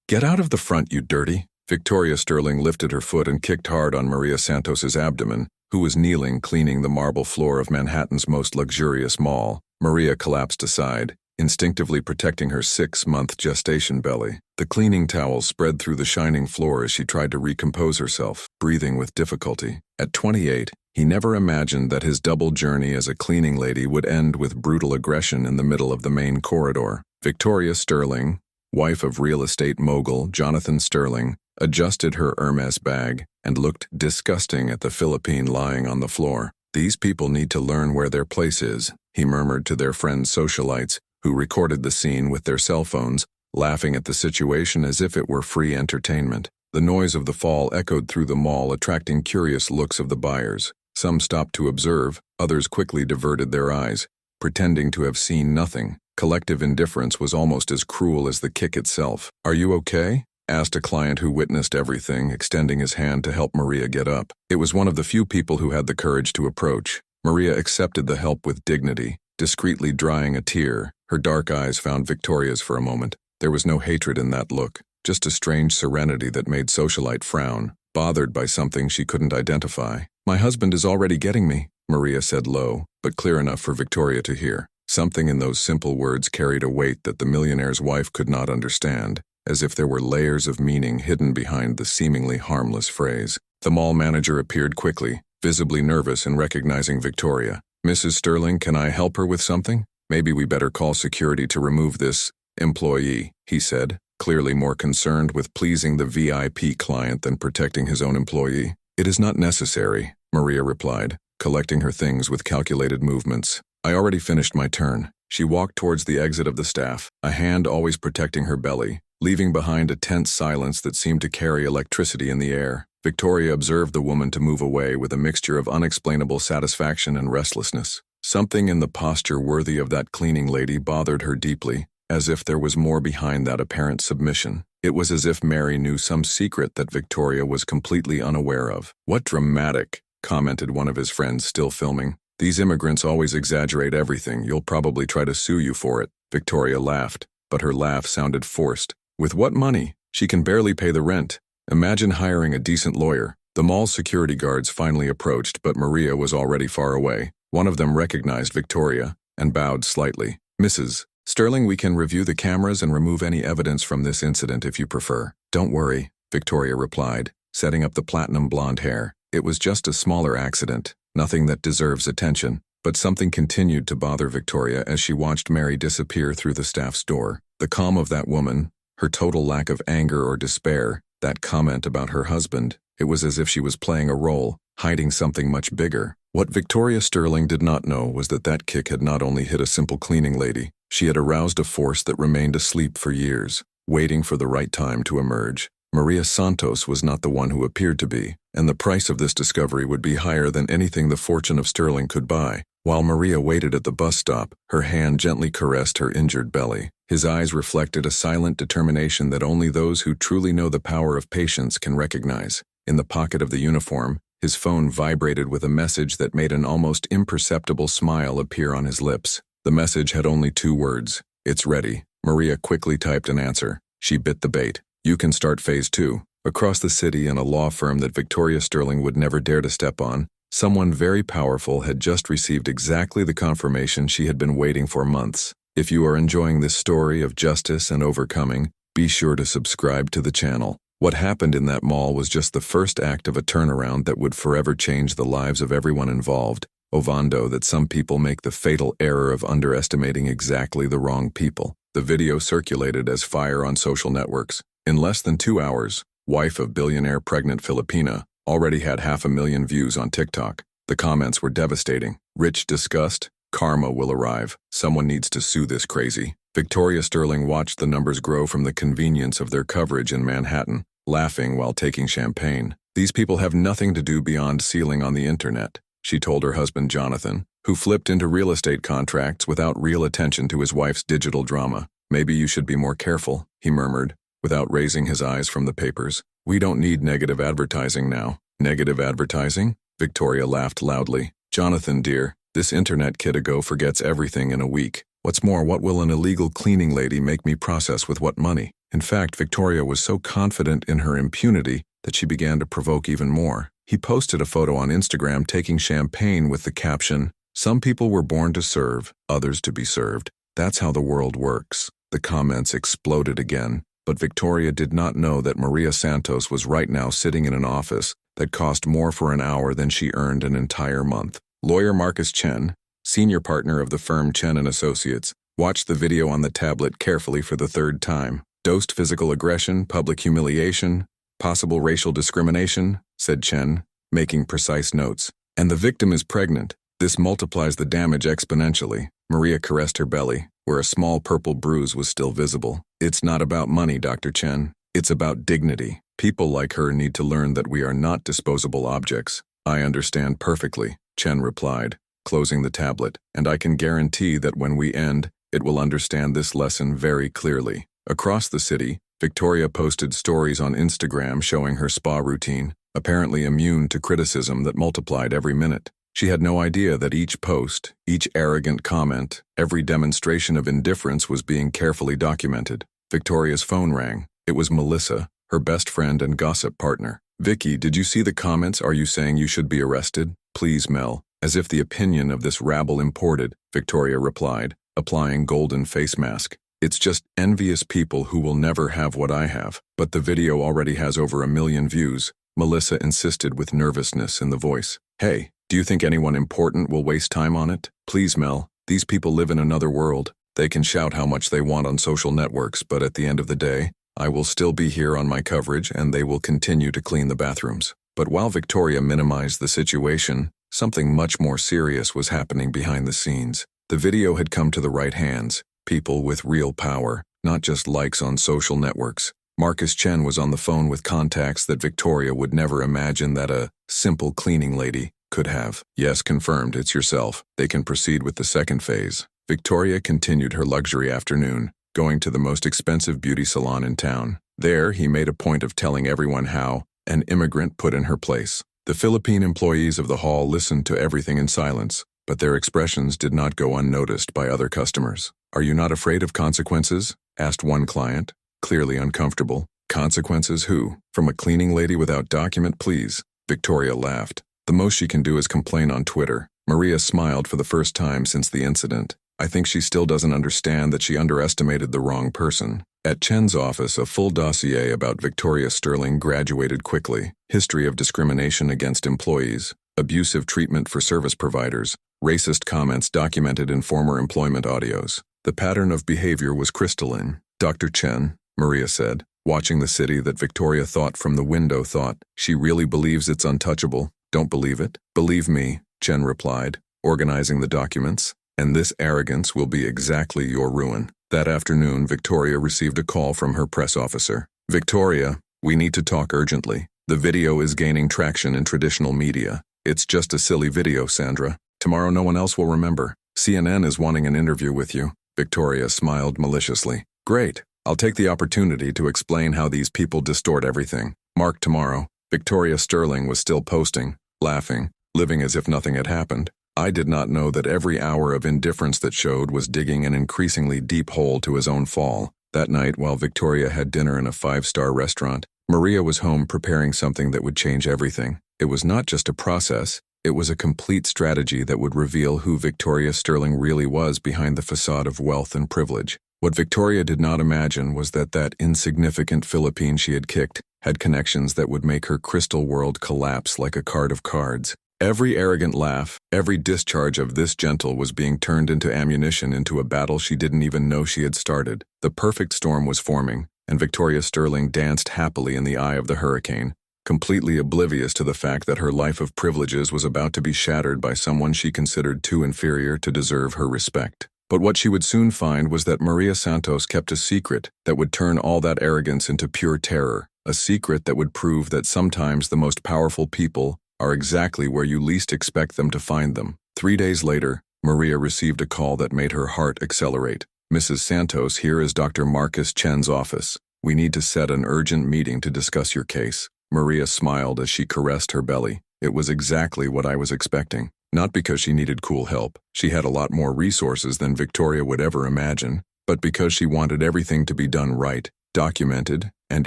"Get out of the front, you dirty." Victoria Sterling lifted her foot and kicked hard on Maria Santos's abdomen, who was kneeling cleaning the marble floor of Manhattan's most luxurious mall. Maria collapsed aside, instinctively protecting her 6-month gestation belly. The cleaning towel spread through the shining floor as she tried to recompose herself, breathing with difficulty. At 28, he never imagined that his double journey as a cleaning lady would end with brutal aggression in the middle of the main corridor. Victoria Sterling, wife of real estate mogul Jonathan Sterling, adjusted her Hermes bag and looked disgusting at the Philippine lying on the floor. "These people need to learn where their place is," he murmured to their friends socialites, who recorded the scene with their cell phones, laughing at the situation as if it were free entertainment. The noise of the fall echoed through the mall, attracting curious looks of the buyers. Some stopped to observe, others quickly diverted their eyes, pretending to have seen nothing. Collective indifference was almost as cruel as the kick itself. "Are you okay?" asked a client who witnessed everything, extending his hand to help Maria get up. It was one of the few people who had the courage to approach. Maria accepted the help with dignity, discreetly drying a tear. Her dark eyes found Victoria's for a moment. There was no hatred in that look, just a strange serenity that made socialite frown, bothered by something she couldn't identify. "My husband is already getting me," Maria said low, but clear enough for Victoria to hear. Something in those simple words carried a weight that the millionaire's wife could not understand, as if there were layers of meaning hidden behind the seemingly harmless phrase. The mall manager appeared quickly, visibly nervous in recognizing Victoria. "Mrs. Sterling, can I help her with something? Maybe we better call security to remove this employee," he said, clearly more concerned with pleasing the VIP client than protecting his own employee. "It is not necessary," Maria replied, collecting her things with calculated movements. "I already finished my turn." She walked towards the exit of the staff, a hand always protecting her belly, leaving behind a tense silence that seemed to carry electricity in the air. Victoria observed the woman to move away with a mixture of unexplainable satisfaction and restlessness. Something in the posture worthy of that cleaning lady bothered her deeply, as if there was more behind that apparent submission. It was as if Mary knew some secret that Victoria was completely unaware of. "What dramatic," commented one of his friends still filming. "These immigrants always exaggerate everything. You'll probably try to sue you for it." Victoria laughed, but her laugh sounded forced. "With what money? She can barely pay the rent. Imagine hiring a decent lawyer." The mall's security guards finally approached, but Maria was already far away. One of them recognized Victoria and bowed slightly. "Mrs. Sterling, we can review the cameras and remove any evidence from this incident if you prefer." "Don't worry," Victoria replied, setting up the platinum blonde hair. "It was just a smaller accident, nothing that deserves attention." But something continued to bother Victoria as she watched Mary disappear through the staff's door. The calm of that woman, her total lack of anger or despair, that comment about her husband, it was as if she was playing a role, hiding something much bigger. What Victoria Sterling did not know was that that kick had not only hit a simple cleaning lady, she had aroused a force that remained asleep for years, waiting for the right time to emerge. Maria Santos was not the one who appeared to be, and the price of this discovery would be higher than anything the fortune of Sterling could buy. While Maria waited at the bus stop, her hand gently caressed her injured belly. His eyes reflected a silent determination that only those who truly know the power of patience can recognize. In the pocket of the uniform, his phone vibrated with a message that made an almost imperceptible smile appear on his lips. The message had only 2 words: "It's ready." Maria quickly typed an answer. She bit the bait. "You can start phase 2. Across the city, in a law firm that Victoria Sterling would never dare to step on, someone very powerful had just received exactly the confirmation she had been waiting for months. If you are enjoying this story of justice and overcoming, be sure to subscribe to the channel. What happened in that mall was just the first act of a turnaround that would forever change the lives of everyone involved. Ovando that some people make the fatal error of underestimating exactly the wrong people. The video circulated as fire on social networks. In less than 2 hours, wife of billionaire pregnant Filipina already had 500,000 views on TikTok. The comments were devastating. "Rich disgust? Karma will arrive. Someone needs to sue this crazy." Victoria Sterling watched the numbers grow from the convenience of their coverage in Manhattan, laughing while taking champagne. "These people have nothing to do beyond sealing on the internet," she told her husband Jonathan, who flipped into real estate contracts without real attention to his wife's digital drama. "Maybe you should be more careful," he murmured, without raising his eyes from the papers. "We don't need negative advertising now." "Negative advertising?" Victoria laughed loudly. "Jonathan, dear, this internet kiddigo forgets everything in a week. What's more, what will an illegal cleaning lady make me process with what money? In fact, Victoria was so confident in her impunity that she began to provoke even more. He posted a photo on Instagram taking champagne with the caption, "Some people were born to serve, others to be served. That's how the world works." The comments exploded again, but Victoria did not know that Maria Santos was right now sitting in an office that cost more for an hour than she earned an entire month. Lawyer Marcus Chen, senior partner of the firm Chen & Associates, watched the video on the tablet carefully for the third time. "Dosed physical aggression, public humiliation, possible racial discrimination," said Chen, making precise notes. "And the victim is pregnant. This multiplies the damage exponentially." Maria caressed her belly, where a small purple bruise was still visible. "It's not about money, Dr. Chen. It's about dignity. People like her need to learn that we are not disposable objects." "I understand perfectly," Chen replied, closing the tablet, "and I can guarantee that when we end, it will understand this lesson very clearly." Across the city, Victoria posted stories on Instagram showing her spa routine, apparently immune to criticism that multiplied every minute. She had no idea that each post, each arrogant comment, every demonstration of indifference was being carefully documented. Victoria's phone rang. It was Melissa, her best friend and gossip partner. "Vicky, did you see the comments? Are you saying you should be arrested?" "Please, Mel." As if the opinion of this rabble imported, Victoria replied, applying golden face mask. "It's just envious people who will never have what I have." "But the video already has over 1 million views," Melissa insisted with nervousness in the voice. "Hey, do you think anyone important will waste time on it?" "Please, Mel, these people live in another world. They can shout how much they want on social networks, but at the end of the day, I will still be here on my coverage and they will continue to clean the bathrooms." But while Victoria minimized the situation, something much more serious was happening behind the scenes. The video had come to the right hands, people with real power, not just likes on social networks. Marcus Chen was on the phone with contacts that Victoria would never imagine that a simple cleaning lady could have. "Yes, confirmed, it's yourself. They can proceed with the second phase." Victoria continued her luxury afternoon, going to the most expensive beauty salon in town. There, he made a point of telling everyone how an immigrant put in her place. The Philippine employees of the hall listened to everything in silence, but their expressions did not go unnoticed by other customers. "Are you not afraid of consequences?" asked one client, clearly uncomfortable. "Consequences who? From a cleaning lady without document, please?" Victoria laughed. "The most she can do is complain on Twitter." Maria smiled for the first time since the incident. "I think she still doesn't understand that she underestimated the wrong person." At Chen's office, a full dossier about Victoria Sterling graduated quickly. History of discrimination against employees, abusive treatment for service providers, racist comments documented in former employment audios. The pattern of behavior was crystalline. "Dr. Chen," Maria said, watching the city that Victoria thought from the window thought, "She really believes it's untouchable. Don't believe it?" "Believe me," Chen replied, organizing the documents, "and this arrogance will be exactly your ruin." That afternoon, Victoria received a call from her press officer. "Victoria, we need to talk urgently. The video is gaining traction in traditional media. It's just a silly video, Sandra. Tomorrow no one else will remember. CNN is wanting an interview with you." Victoria smiled maliciously. "Great. I'll take the opportunity to explain how these people distort everything. Mark tomorrow." Victoria Sterling was still posting, laughing, living as if nothing had happened. "I did not know that every hour of indifference that showed was digging an increasingly deep hole to his own fall." That night, while Victoria had dinner in a 5-star restaurant, Maria was home preparing something that would change everything. It was not just a process, it was a complete strategy that would reveal who Victoria Sterling really was behind the facade of wealth and privilege. What Victoria did not imagine was that that insignificant Philippine she had kicked had connections that would make her crystal world collapse like a card of cards. Every arrogant laugh, every discharge of this gentle was being turned into ammunition into a battle she didn't even know she had started. The perfect storm was forming, and Victoria Sterling danced happily in the eye of the hurricane, completely oblivious to the fact that her life of privileges was about to be shattered by someone she considered too inferior to deserve her respect. But what she would soon find was that Maria Santos kept a secret that would turn all that arrogance into pure terror, a secret that would prove that sometimes the most powerful people are exactly where you least expect them to find them. 3 days later, Maria received a call that made her heart accelerate. "Mrs. Santos, here is Dr. Marcus Chen's office. We need to set an urgent meeting to discuss your case." Maria smiled as she caressed her belly. It was exactly what I was expecting. Not because she needed cool help, she had a lot more resources than Victoria would ever imagine, but because she wanted everything to be done right, documented, and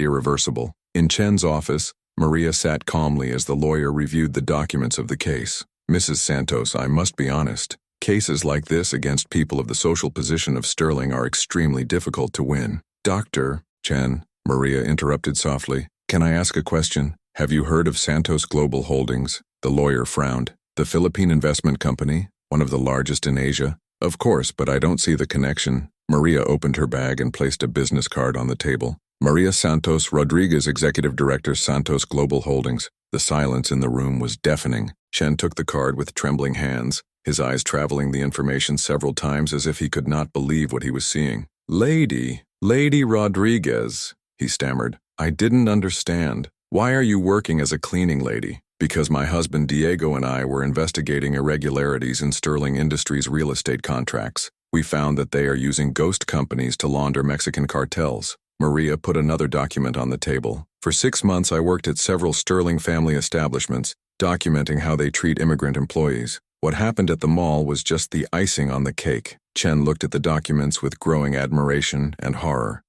irreversible. In Chen's office, Maria sat calmly as the lawyer reviewed the documents of the case. Mrs. Santos, I must be honest. Cases like this against people of the social position of Sterling are extremely difficult to win. Dr. Chen, Maria interrupted softly. Can I ask a question? Have you heard of Santos Global Holdings? The lawyer frowned. The Philippine investment company, one of the largest in Asia? Of course, but I don't see the connection. Maria opened her bag and placed a business card on the table. Maria Santos Rodriguez, Executive Director, Santos Global Holdings. The silence in the room was deafening. Chen took the card with trembling hands, his eyes traveling the information several times as if he could not believe what he was seeing. Lady Rodriguez, he stammered. I didn't understand. Why are you working as a cleaning lady? Because my husband Diego and I were investigating irregularities in Sterling Industries' real estate contracts. We found that they are using ghost companies to launder Mexican cartels. Maria put another document on the table. For 6 months I worked at several Sterling family establishments, documenting how they treat immigrant employees. What happened at the mall was just the icing on the cake. Chen looked at the documents with growing admiration and horror.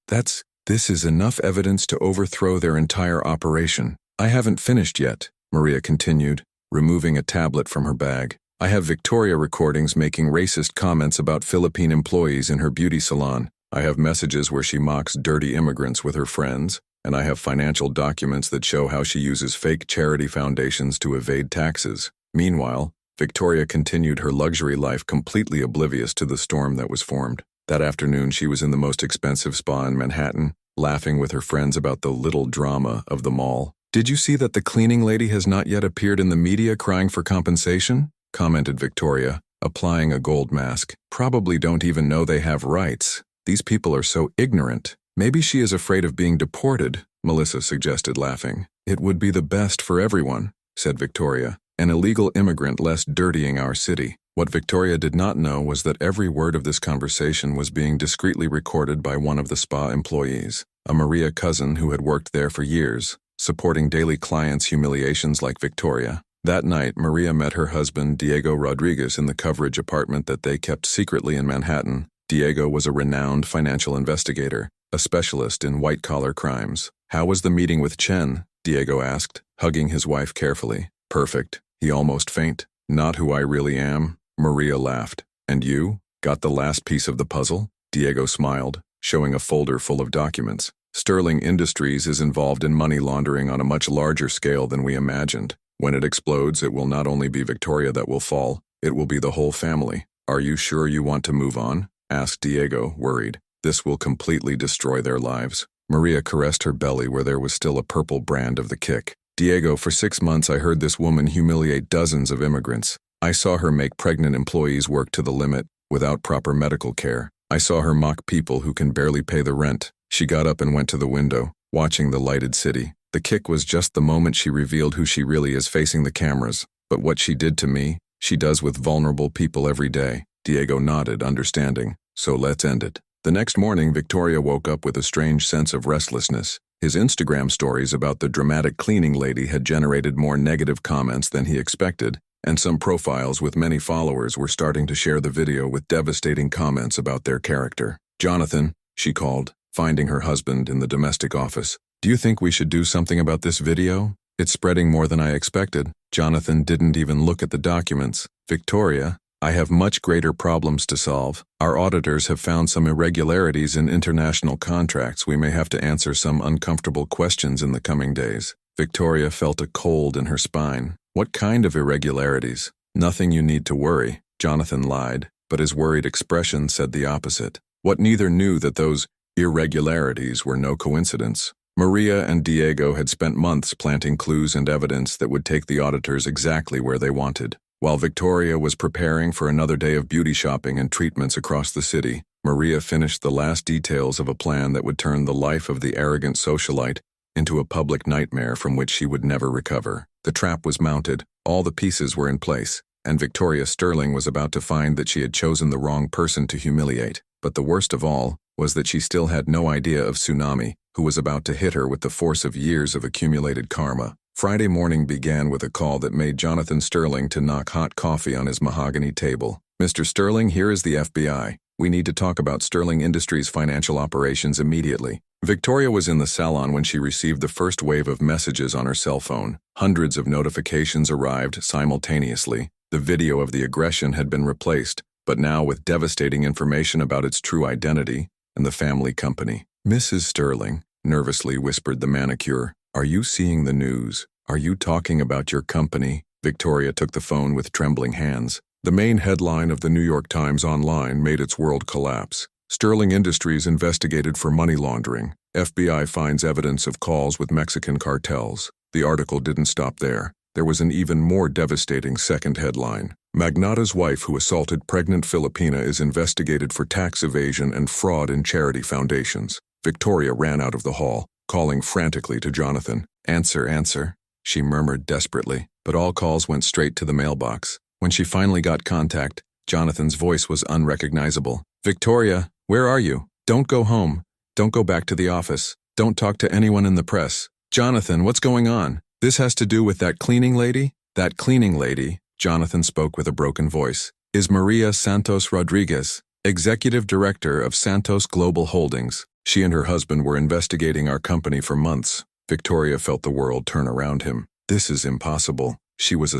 This is enough evidence to overthrow their entire operation. I haven't finished yet, Maria continued, removing a tablet from her bag. I have Victoria recordings making racist comments about Philippine employees in her beauty salon. I have messages where she mocks dirty immigrants with her friends, and I have financial documents that show how she uses fake charity foundations to evade taxes. Meanwhile, Victoria continued her luxury life completely oblivious to the storm that was formed. That afternoon she was in the most expensive spa in Manhattan, laughing with her friends about the little drama of the mall. Did you see that the cleaning lady has not yet appeared in the media crying for compensation? Commented Victoria, applying a gold mask. Probably don't even know they have rights. These people are so ignorant. Maybe she is afraid of being deported, Melissa suggested, laughing. It would be the best for everyone, said Victoria. An illegal immigrant less dirtying our city. What Victoria did not know was that every word of this conversation was being discreetly recorded by one of the spa employees, a Maria cousin who had worked there for years, supporting daily clients' humiliations like Victoria. That night, Maria met her husband, Diego Rodriguez, in the coverage apartment that they kept secretly in Manhattan. Diego was a renowned financial investigator, a specialist in white-collar crimes. How was the meeting with Chen? Diego asked, hugging his wife carefully. Perfect. He almost faint. Not who I really am. Maria laughed. And you? Got the last piece of the puzzle? Diego smiled, showing a folder full of documents. Sterling Industries is involved in money laundering on a much larger scale than we imagined. When it explodes, it will not only be Victoria that will fall, it will be the whole family. Are you sure you want to move on? Asked Diego, worried. This will completely destroy their lives. Maria caressed her belly where there was still a purple brand of the kick. Diego, for 6 months I heard this woman humiliate dozens of immigrants. I saw her make pregnant employees work to the limit, without proper medical care. I saw her mock people who can barely pay the rent. She got up and went to the window, watching the lighted city. The kick was just the moment she revealed who she really is facing the cameras. But what she did to me, she does with vulnerable people every day. Diego nodded, understanding. So let's end it. The next morning, Victoria woke up with a strange sense of restlessness. His Instagram stories about the dramatic cleaning lady had generated more negative comments than he expected, and some profiles with many followers were starting to share the video with devastating comments about their character. Jonathan, she called, finding her husband in the domestic office. Do you think we should do something about this video? It's spreading more than I expected. Jonathan didn't even look at the documents. Victoria, I have much greater problems to solve. Our auditors have found some irregularities in international contracts. We may have to answer some uncomfortable questions in the coming days. Victoria felt a cold in her spine. What kind of irregularities? Nothing you need to worry, Jonathan lied, but his worried expression said the opposite. What neither knew that those irregularities were no coincidence. Maria and Diego had spent months planting clues and evidence that would take the auditors exactly where they wanted. While Victoria was preparing for another day of beauty shopping and treatments across the city, Maria finished the last details of a plan that would turn the life of the arrogant socialite into a public nightmare from which she would never recover. The trap was mounted, all the pieces were in place, and Victoria Sterling was about to find that she had chosen the wrong person to humiliate. But the worst of all was that she still had no idea of Tsunami, who was about to hit her with the force of years of accumulated karma. Friday morning began with a call that made Jonathan Sterling to knock hot coffee on his mahogany table. "Mr. Sterling, here is the FBI. We need to talk about Sterling Industries' financial operations immediately." Victoria was in the salon when she received the first wave of messages on her cell phone. Hundreds of notifications arrived simultaneously. The video of the aggression had been replaced, but now with devastating information about its true identity and the family company. "Mrs. Sterling," nervously whispered the manicure, "are you seeing the news? Are you talking about your company?" Victoria took the phone with trembling hands. The main headline of the New York Times Online made its world collapse. Sterling Industries investigated for money laundering. FBI finds evidence of calls with Mexican cartels. The article didn't stop there. There was an even more devastating second headline. Magnata's wife who assaulted pregnant Filipina is investigated for tax evasion and fraud in charity foundations. Victoria ran out of the hall, calling frantically to Jonathan. "Answer, answer," she murmured desperately, but all calls went straight to the mailbox. When she finally got contact, Jonathan's voice was unrecognizable. "Victoria, where are you? Don't go home. Don't go back to the office. Don't talk to anyone in the press. Jonathan, what's going on? This has to do with that cleaning lady?" "That cleaning lady," Jonathan spoke with a broken voice, "is Maria Santos Rodriguez, Executive Director of Santos Global Holdings. She and her husband were investigating our company for months." Victoria felt the world turn around him. "This is impossible. She was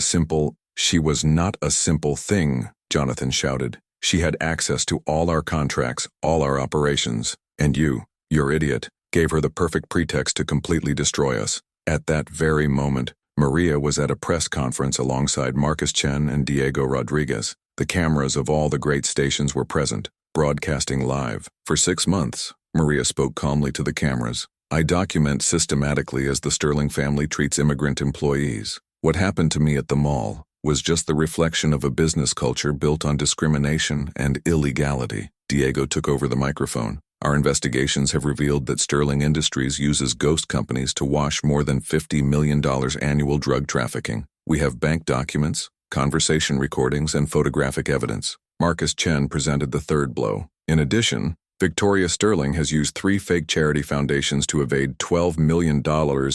not a simple thing," Jonathan shouted. "She had access to all our contracts, all our operations. And you, your idiot, gave her the perfect pretext to completely destroy us." At that very moment, Maria was at a press conference alongside Marcus Chen and Diego Rodriguez. The cameras of all the great stations were present, broadcasting live. "For 6 months, Maria spoke calmly to the cameras, I document systematically as the Sterling family treats immigrant employees. What happened to me at the mall was just the reflection of a business culture built on discrimination and illegality." Diego took over the microphone. "Our investigations have revealed that Sterling Industries uses ghost companies to wash more than $50 million annual drug trafficking. We have bank documents, conversation recordings, and photographic evidence." Marcus Chen presented the third blow. "In addition, Victoria Sterling has used 3 fake charity foundations to evade $12 million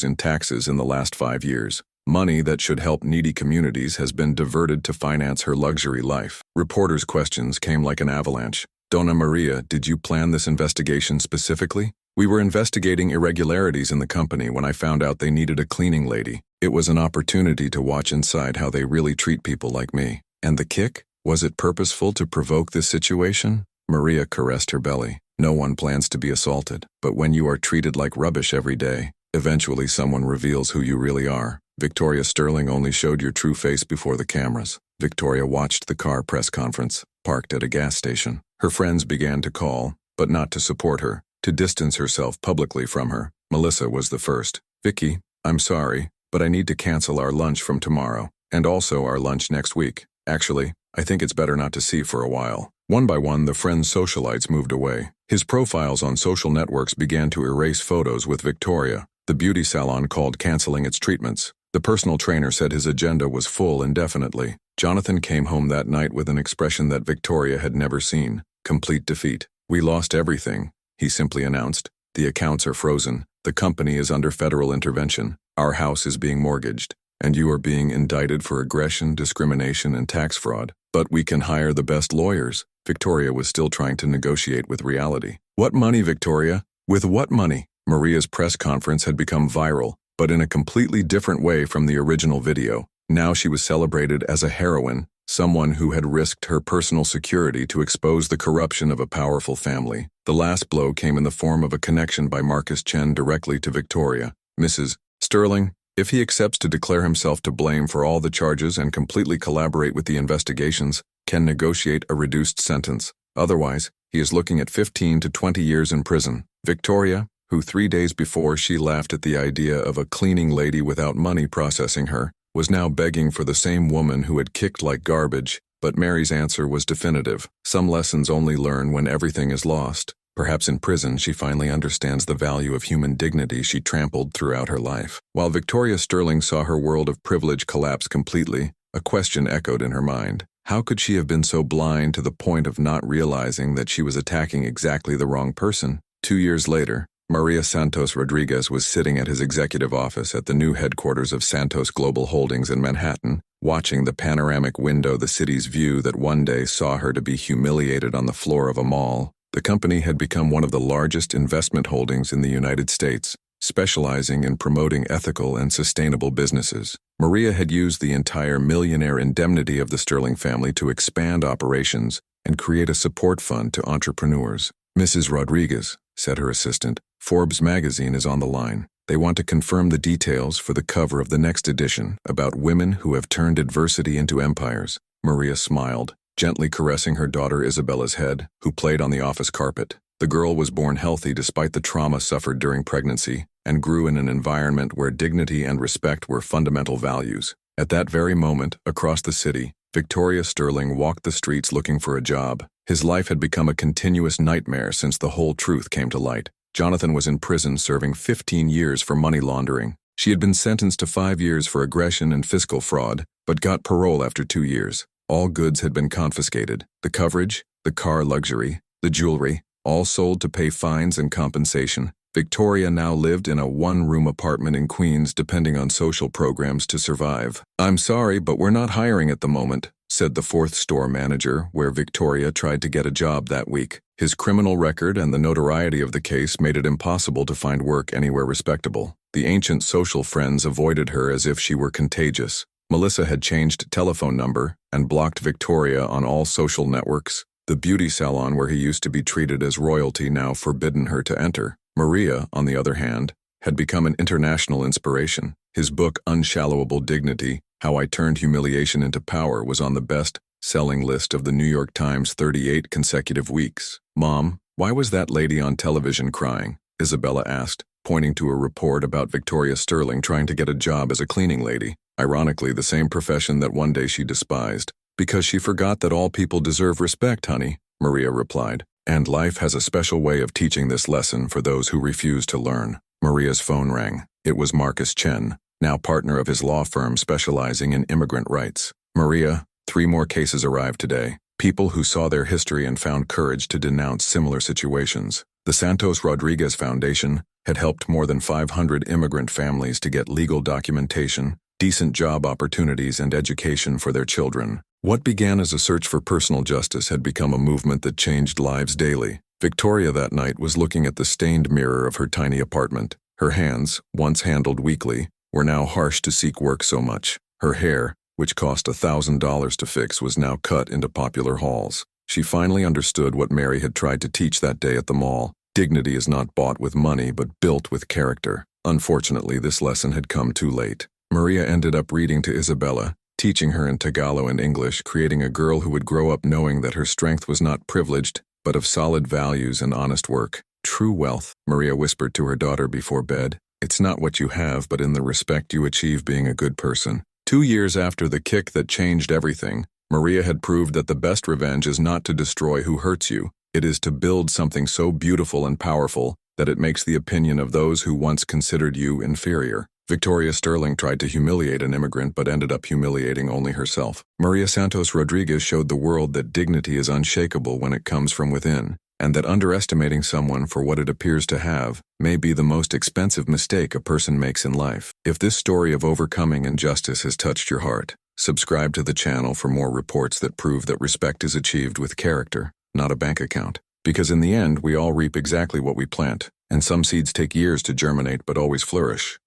in taxes in the last 5 years. Money that should help needy communities has been diverted to finance her luxury life." Reporters' questions came like an avalanche. "Dona Maria, did you plan this investigation specifically?" "We were investigating irregularities in the company when I found out they needed a cleaning lady. It was an opportunity to watch inside how they really treat people like me." "And the kick? Was it purposeful to provoke this situation?" Maria caressed her belly. "No one plans to be assaulted, but when you are treated like rubbish every day, eventually someone reveals who you really are. Victoria Sterling only showed your true face before the cameras." Victoria watched the car press conference, parked at a gas station. Her friends began to call, but not to support her, to distance herself publicly from her. Melissa was the first. "Vicky, I'm sorry, but I need to cancel our lunch from tomorrow, and also our lunch next week. Actually, I think it's better not to see for a while." One by one, the friend's socialites moved away. His profiles on social networks began to erase photos with Victoria. The beauty salon called canceling its treatments. The personal trainer said his agenda was full indefinitely. Jonathan came home that night with an expression that Victoria had never seen. Complete defeat. "We lost everything," he simply announced. "The accounts are frozen. The company is under federal intervention. Our house is being mortgaged. And you are being indicted for aggression, discrimination, and tax fraud. But we can hire the best lawyers." Victoria was still trying to negotiate with reality. "What money, Victoria? With what money?" Maria's press conference had become viral, but in a completely different way from the original video. Now she was celebrated as a heroine, someone who had risked her personal security to expose the corruption of a powerful family. The last blow came in the form of a connection by Marcus Chen directly to Victoria. "Mrs. Sterling, if he accepts to declare himself to blame for all the charges and completely collaborate with the investigations, can negotiate a reduced sentence. Otherwise, he is looking at 15 to 20 years in prison." Victoria, who 3 days before she laughed at the idea of a cleaning lady without money processing her, was now begging for the same woman who had kicked like garbage. But Mary's answer was definitive. Some lessons only learn when everything is lost. Perhaps in prison she finally understands the value of human dignity she trampled throughout her life. While Victoria Sterling saw her world of privilege collapse completely, a question echoed in her mind. How could she have been so blind to the point of not realizing that she was attacking exactly the wrong person? 2 years later, Maria Santos Rodriguez was sitting at his executive office at the new headquarters of Santos Global Holdings in Manhattan, watching the panoramic window the city's view that one day saw her to be humiliated on the floor of a mall. The company had become one of the largest investment holdings in the United States, specializing in promoting ethical and sustainable businesses. Maria had used the entire millionaire indemnity of the Sterling family to expand operations and create a support fund to entrepreneurs. "Mrs. Rodriguez," said her assistant, "Forbes magazine is on the line. They want to confirm the details for the cover of the next edition about women who have turned adversity into empires." Maria smiled, gently caressing her daughter Isabella's head, who played on the office carpet. The girl was born healthy despite the trauma suffered during pregnancy and grew in an environment where dignity and respect were fundamental values. At that very moment, across the city, Victoria Sterling walked the streets looking for a job. His life had become a continuous nightmare since the whole truth came to light. Jonathan was in prison serving 15 years for money laundering. She had been sentenced to 5 years for aggression and fiscal fraud, but got parole after 2 years. All goods had been confiscated. The coverage, the car luxury, the jewelry, all sold to pay fines and compensation. Victoria now lived in a one-room apartment in Queens, depending on social programs to survive. "I'm sorry, but we're not hiring at the moment," said the fourth store manager, where Victoria tried to get a job that week. His criminal record and the notoriety of the case made it impossible to find work anywhere respectable. The ancient social friends avoided her as if she were contagious. Melissa had changed telephone number and blocked Victoria on all social networks. The beauty salon where he used to be treated as royalty now forbidden her to enter. Maria, on the other hand, had become an international inspiration. His book, Unshallowable Dignity, How I Turned Humiliation into Power, was on the best-selling list of the New York Times 38 consecutive weeks. "Mom, why was that lady on television crying?" Isabella asked, pointing to a report about Victoria Sterling trying to get a job as a cleaning lady. Ironically, the same profession that one day she despised. "Because she forgot that all people deserve respect, honey," Maria replied. "And life has a special way of teaching this lesson for those who refuse to learn." Maria's phone rang. It was Marcus Chen, now partner of his law firm specializing in immigrant rights. "Maria, 3 more cases arrived today. People who saw their history and found courage to denounce similar situations. The Santos Rodriguez Foundation had helped more than 500 immigrant families to get legal documentation, decent job opportunities, and education for their children. What began as a search for personal justice had become a movement that changed lives daily. Victoria that night was looking at the stained mirror of her tiny apartment. Her hands, once handled weakly, were now harsh to seek work so much. Her hair, which cost $1,000 to fix, was now cut into popular hauls. She finally understood what Mary had tried to teach that day at the mall. Dignity is not bought with money but built with character. Unfortunately, this lesson had come too late. Maria ended up reading to Isabella, teaching her in Tagalog and English, creating a girl who would grow up knowing that her strength was not privileged, but of solid values and honest work. "True wealth," Maria whispered to her daughter before bed, "it's not what you have, but in the respect you achieve being a good person." 2 years after the kick that changed everything, Maria had proved that the best revenge is not to destroy who hurts you. It is to build something so beautiful and powerful that it makes the opinion of those who once considered you inferior. Victoria Sterling tried to humiliate an immigrant but ended up humiliating only herself. Maria Santos Rodriguez showed the world that dignity is unshakable when it comes from within, and that underestimating someone for what it appears to have may be the most expensive mistake a person makes in life. If this story of overcoming injustice has touched your heart, subscribe to the channel for more reports that prove that respect is achieved with character, not a bank account. Because in the end, we all reap exactly what we plant, and some seeds take years to germinate but always flourish.